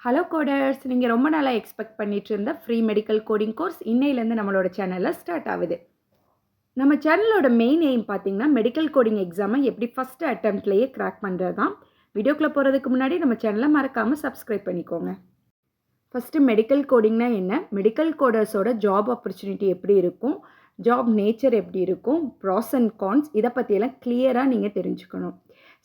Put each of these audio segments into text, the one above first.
Hello coders, நீங்கள் ரொம்ப நாளாக எக்ஸ்பெக்ட் பண்ணிட்டு இருந்த ஃப்ரீ மெடிக்கல் கோடிங் கோர்ஸ் இன்னையிலேருந்து நம்மளோட சேனலில் ஸ்டார்ட் ஆகுது. நம்ம சேனலோட மெயின் எய்ம் பார்த்தீங்கன்னா மெடிக்கல் கோடிங் எக்ஸாமை எப்படி ஃபஸ்ட்டு அட்டெம்ப்ட்லேயே கிராக் பண்ணுறது தான். வீடியோக்குள்ளே போகிறதுக்கு முன்னாடி நம்ம சேனலை மறக்காமல் சப்ஸ்கிரைப் பண்ணிக்கோங்க. ஃபஸ்ட்டு மெடிக்கல் கோடிங்னா என்ன, மெடிக்கல் கோடர்ஸோட ஜாப் ஆப்பர்ச்சுனிட்டி எப்படி இருக்கும், ஜாப் நேச்சர் எப்படி இருக்கும், ப்ராஸ் அண்ட் கான்ஸ், இதை பற்றியெல்லாம் கிளியராக நீங்கள் தெரிஞ்சுக்கணும்.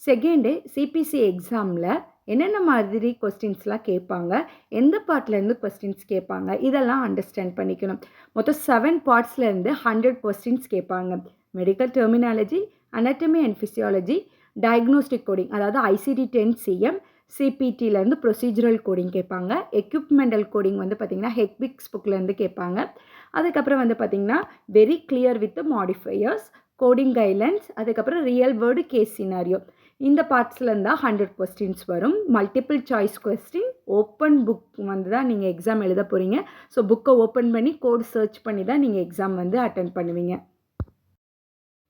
செகண்டு, சிபிசி எக்ஸாமில் என்னென்ன மாதிரி கொஸ்டின்ஸ்லாம் கேட்பாங்க, எந்த பார்ட்லேருந்து கொஸ்டின்ஸ் கேட்பாங்க, இதெல்லாம் அண்டர்ஸ்டாண்ட் பண்ணிக்கணும். மொத்தம் 7 பார்ட்ஸ்லேருந்து 100 கொஸ்டின்ஸ் கேட்பாங்க. Medical terminology, anatomy and physiology, diagnostic coding அதாவது ICD-10 CM, சிபிடிலேருந்து ப்ரொசீஜரல் கோடிங் கேட்பாங்க. எக்யூப்மெண்டல் கோடிங் வந்து பார்த்திங்கன்னா ஹெக்பிக்ஸ் புக்லேருந்து கேட்பாங்க. அதுக்கப்புறம் வந்து பார்த்திங்கன்னா very clear with modifiers, coding guidelines, அதுக்கப்புறம் ரியல் வேர்டு கேஸ் சினாரியோ. இந்த பார்ட்ஸ்லேருந்து தான் 100 கொஸ்டின்ஸ் வரும். Multiple choice question, open book வந்து தான் நீங்கள் எக்ஸாம் எழுத போகிறீங்க. ஸோ புக்கை ஓப்பன் பண்ணி கோட் சர்ச் பண்ணி தான் நீங்கள் எக்ஸாம் வந்து அட்டென்ட் பண்ணுவீங்க.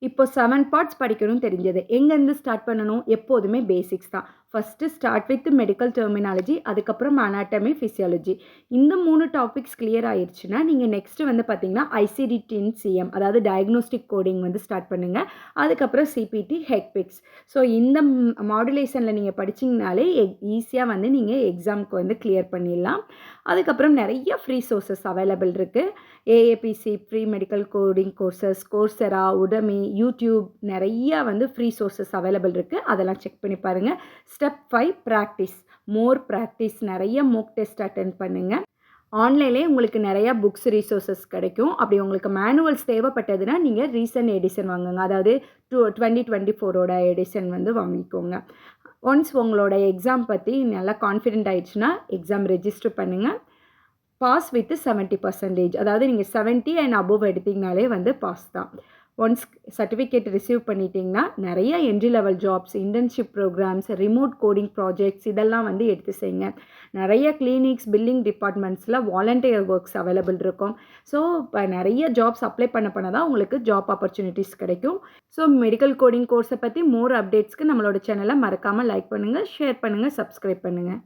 இப்போ 7 பார்ட்ஸ் படிக்கணும் தெரிஞ்சது. எங்கேருந்து ஸ்டார்ட் பண்ணணும், எப்போதுமே பேசிக்ஸ் தான். First start with medical terminology, அதுக்கப்புறம் அனாட்டமி, ஃபிசியாலஜி. இந்த 3 டாபிக்ஸ் கிளியர் ஆயிடுச்சுன்னா நீங்கள் நெக்ஸ்ட்டு வந்து பார்த்தீங்கன்னா ICD-10 CM அதாவது டயக்னோஸ்டிக் கோடிங் வந்து ஸ்டார்ட் பண்ணுங்கள். அதுக்கப்புறம் சிபிடி, ஹெக்பிக்ஸ். ஸோ இந்த மாடுலேஷனில் நீங்கள் படிச்சிங்கனாலே ஈஸியாக வந்து நீங்கள் எக்ஸாமுக்கு வந்து கிளியர் பண்ணிடலாம். அதுக்கப்புறம் நிறைய ஃப்ரீ சோர்சஸ் அவைலபிள் இருக்குது. AAPC free medical coding courses, Coursera, Udemy, YouTube, நிறையா வந்து ஃப்ரீ சோர்சஸ் அவைலபிள் இருக்குது. அதெல்லாம் செக் பண்ணி பாருங்கள். ஸ்டெப் 5 ப்ராக்டிஸ், மோர் ப்ராக்டிஸ், நிறைய மோக் டெஸ்ட் அட்டென்ட் பண்ணுங்கள். ஆன்லைன்லேயே உங்களுக்கு நிறையா புக்ஸ் ரிசோர்ஸஸ் கிடைக்கும். அப்படி உங்களுக்கு மேனுவல்ஸ் தேவைப்பட்டதுன்னா நீங்கள் ரீசன்ட் எடிஷன் வாங்குங்க. அதாவது 2024ஓட எடிஷன் வந்து வாங்கிக்கோங்க. ஒன்ஸ் உங்களோட எக்ஸாம் பற்றி நல்லா கான்ஃபிடென்ட் ஆயிடுச்சுன்னா எக்ஸாம் ரெஜிஸ்டர் பண்ணுங்கள். பாஸ் வித் 70%, அதாவது நீங்கள் 70 அண்ட் அபோவ் எடுத்திங்கனாலே வந்து பாஸ் தான். ஒன்ஸ் சர்டிஃபிகேட் ரிசீவ் பண்ணிட்டீங்கன்னா நிறைய entry level jobs, internship programmes, remote coding projects இதெல்லாம் வந்து எடுத்து செய்யுங்க. நிறைய கிளினிக்ஸ், பில்லிங் டிபார்ட்மெண்ட்ஸில் வாலண்டியர் ஒர்க்ஸ் அவைலபிள் இருக்கும். ஸோ இப்போ நிறைய ஜாப்ஸ் அப்ளை பண்ண தான் உங்களுக்கு ஜாப் ஆப்பர்ச்சுனிட்டிஸ் கிடைக்கும். ஸோ மெடிக்கல் கோடிங் கோர்ஸை பற்றி மோர் அப்டேட்ஸ்க்கு நம்மளோட சேனலை மறக்காமல் லைக் பண்ணுங்கள், ஷேர் பண்ணுங்கள், சப்ஸ்கிரைப் பண்ணுங்கள்.